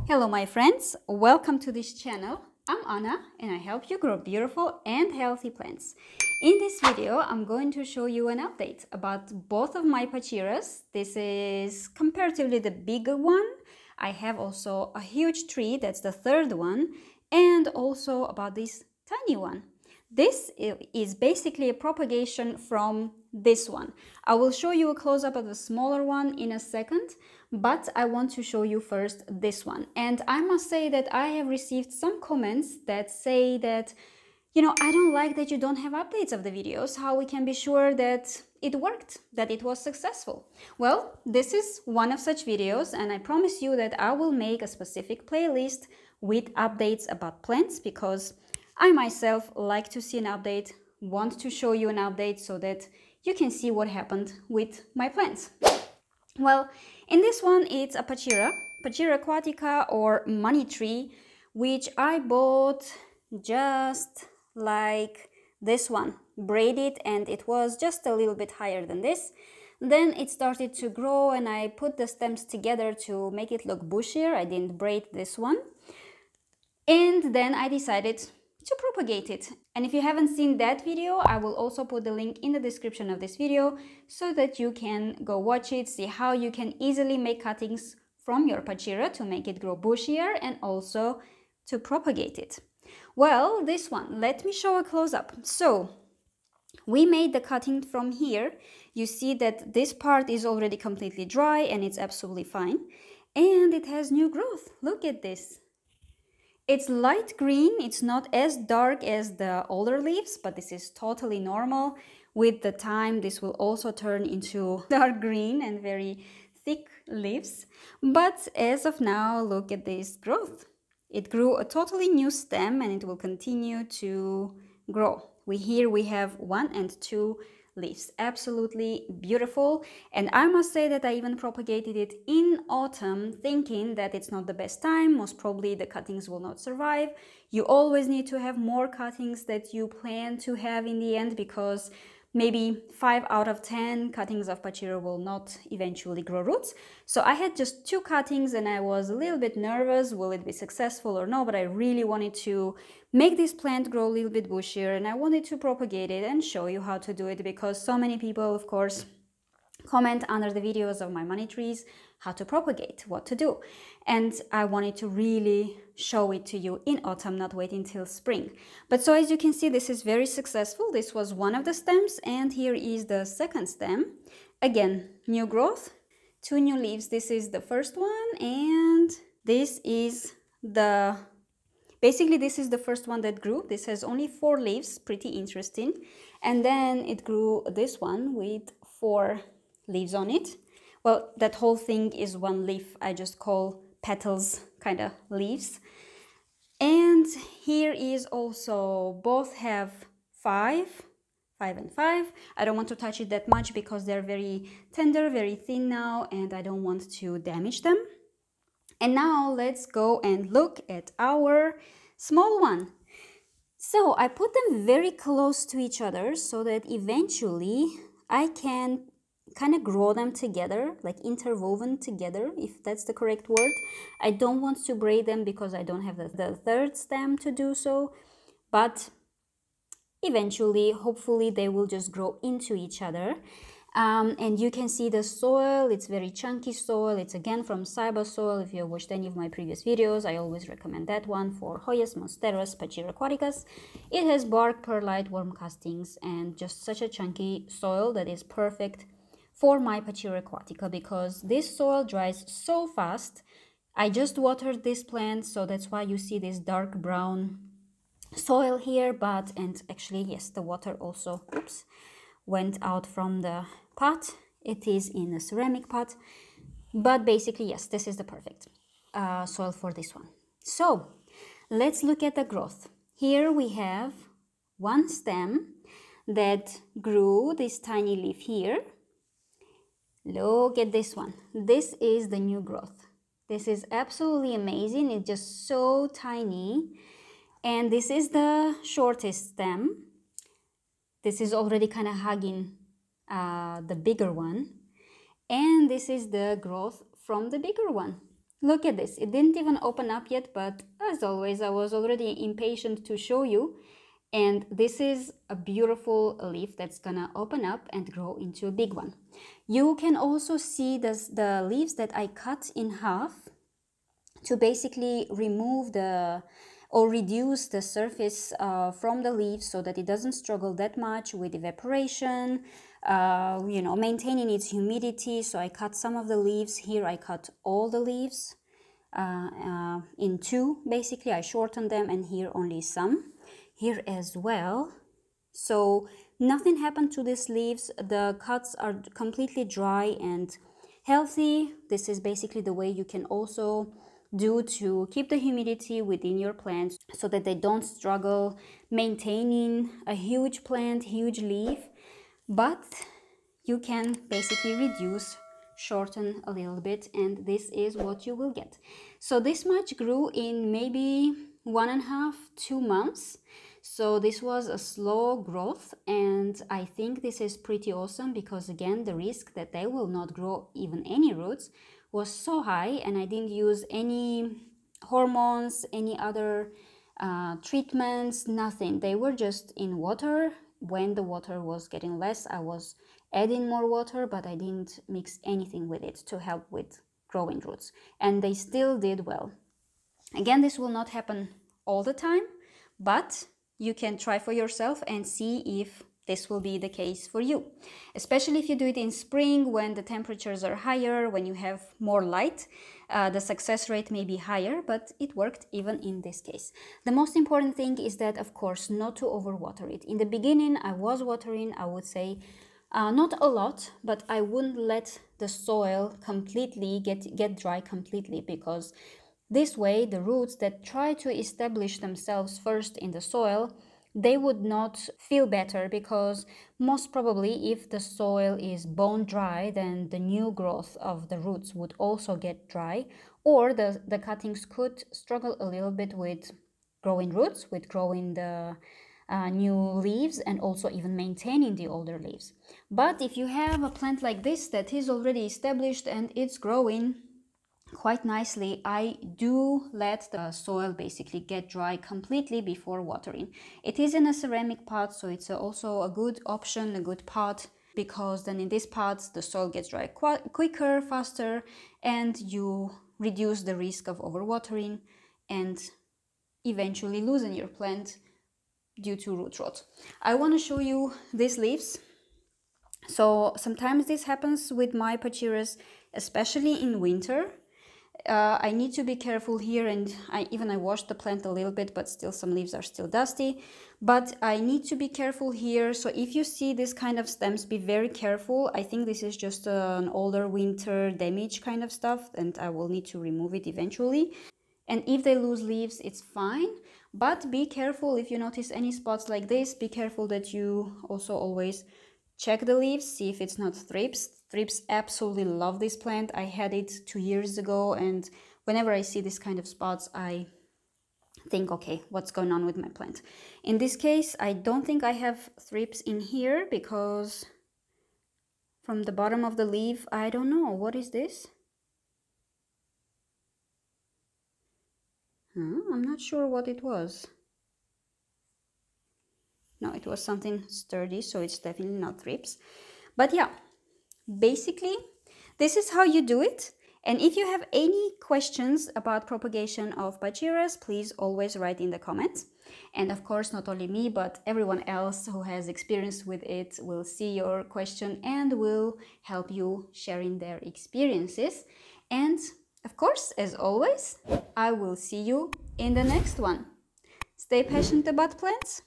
Hello my friends, welcome to this channel. I'm Anna and I help you grow beautiful and healthy plants. In this video, I'm going to show you an update about both of my Pachiras. This is comparatively the bigger one. I have also a huge tree, that's the third one, and also about this tiny one. This is basically a propagation from this one. I will show you a close-up of the smaller one in a second, but I want to show you first this one. And I must say that I have received some comments that say that, I don't like that you don't have updates of the videos, how we can be sure that it worked, that it was successful. Well, this is one of such videos, and I promise you that I will make a specific playlist with updates about plants, because I myself like to see an update, want to show you an update so that you can see what happened with my plants. Well, in this one it's a Pachira aquatica or money tree, which I bought just like this one, braided, and it was just a little bit higher than this. Then it started to grow and I put the stems together to make it look bushier. I didn't braid this one. And then I decided to propagate it. And if you haven't seen that video, I will also put the link in the description of this video so that you can go watch it, see how you can easily make cuttings from your Pachira to make it grow bushier and also to propagate it. Well, this one, let me show a close-up. So we made the cutting from here. You see that this part is already completely dry and it's absolutely fine. And it has new growth. Look at this. It's light green, it's not as dark as the older leaves, but this is totally normal. With the time, this will also turn into dark green and very thick leaves. But as of now, look at this growth. It grew a totally new stem and it will continue to grow. Here we have 1 and 2 leaves. Absolutely beautiful. And I must say that I even propagated it in autumn, thinking that it's not the best time. Most probably the cuttings will not survive. You always need to have more cuttings that you plan to have in the end, because maybe 5 out of 10 cuttings of Pachira will not eventually grow roots. So I had just 2 cuttings and I was a little bit nervous, will it be successful or no, but I really wanted to make this plant grow a little bit bushier and I wanted to propagate it and show you how to do it, because so many people, of course, comment under the videos of my money trees how to propagate, what to do. And I wanted to really show it to you in autumn, not wait until spring. But so as you can see, this is very successful. This was one of the stems and here is the second stem. Again, new growth, 2 new leaves. This is the first one and this is the... Basically, this is the first one that grew. This has only 4 leaves, pretty interesting. And then it grew this one with 4 leaves on it. Well, that whole thing is 1 leaf. I just call petals kind of leaves. And here is also, both have 5 and 5. I don't want to touch it that much because they're very tender, very thin now, and I don't want to damage them. And now let's go and look at our small one. So I put them very close to each other so that eventually I can kind of grow them together, like interwoven together, if that's the correct word. I don't want to braid them because I don't have the third stem to do so, but eventually, hopefully, they will just grow into each other. And you can see the soil, it's very chunky soil. It's again from Saiba soil. If you watched any of my previous videos, I always recommend that one for Hoyas monsteras Pachira aquaticas. It has bark, perlite, worm castings, and just such a chunky soil that is perfect for my Pachira aquatica, because this soil dries so fast. I just watered this plant, so that's why you see this dark brown soil here, and actually, yes, the water also, went out from the pot. It is in a ceramic pot, but basically, yes, this is the perfect soil for this one. So let's look at the growth. Here we have 1 stem that grew this tiny leaf here. Look at this one. This is the new growth. This is absolutely amazing. It's just so tiny. And this is the shortest stem. This is already kind of hugging the bigger one. And this is the growth from the bigger one. Look at this. It didn't even open up yet, but as always, I was already impatient to show you. And this is a beautiful leaf that's gonna open up and grow into a big one. You can also see the leaves that I cut in half to basically remove or reduce the surface from the leaves so that it doesn't struggle that much with evaporation, you know, maintaining its humidity. So I cut some of the leaves. Here I cut all the leaves in two, basically. I shortened them, and here only some. Here as well. So nothing happened to these leaves. The cuts are completely dry and healthy. This is basically the way you can also do to keep the humidity within your plants so that they don't struggle maintaining a huge plant, huge leaf. But you can basically reduce, shorten a little bit, and this is what you will get. So this much grew in maybe 1.5 to 2 months. So this was a slow growth, and I think this is pretty awesome because, again, the risk that they will not grow even any roots was so high, and I didn't use any hormones, any other treatments, nothing. They were just in water. When the water was getting less, I was adding more water, but I didn't mix anything with it to help with growing roots, and they still did well. Again, this will not happen all the time, but you can try for yourself and see if this will be the case for you, especially if you do it in spring when the temperatures are higher, when you have more light. The success rate may be higher, but it worked even in this case. The most important thing is that, of course, not to overwater it. In the beginning, I was watering, I would say, not a lot, but I wouldn't let the soil completely get dry completely, because this way the roots that try to establish themselves first in the soil, they would not feel better, because most probably if the soil is bone dry, then the new growth of the roots would also get dry, or the cuttings could struggle a little bit with growing roots, with growing the new leaves, and also even maintaining the older leaves. But if you have a plant like this that is already established and it's growing quite nicely, I do let the soil basically get dry completely before watering. It is in a ceramic pot, so it's also a good option, a good pot, because then in this pot the soil gets dry quicker, faster, and you reduce the risk of overwatering and eventually losing your plant due to root rot. I want to show you these leaves. So sometimes this happens with my Pachyrus, especially in winter. I need to be careful here, and I washed the plant a little bit, but still some leaves are still dusty. But I need to be careful here. So if you see this kind of stems, be very careful. I think this is just an older winter damage kind of stuff, and I will need to remove it eventually. And if they lose leaves, it's fine. But be careful if you notice any spots like this. Be careful that you also always check the leaves, see if it's not thrips. Thrips absolutely love this plant. I had it 2 years ago, and whenever I see this kind of spots, I think, okay, what's going on with my plant? In this case, I don't think I have thrips in here, because from the bottom of the leaf, I don't know, what is this? I'm not sure what it was. No, it was something sturdy, so it's definitely not thrips. But yeah, basically, this is how you do it. And if you have any questions about propagation of Pachyrus, please always write in the comments. And of course, not only me, but everyone else who has experience with it will see your question and will help you sharing their experiences. And of course, as always, I will see you in the next one. Stay passionate about plants.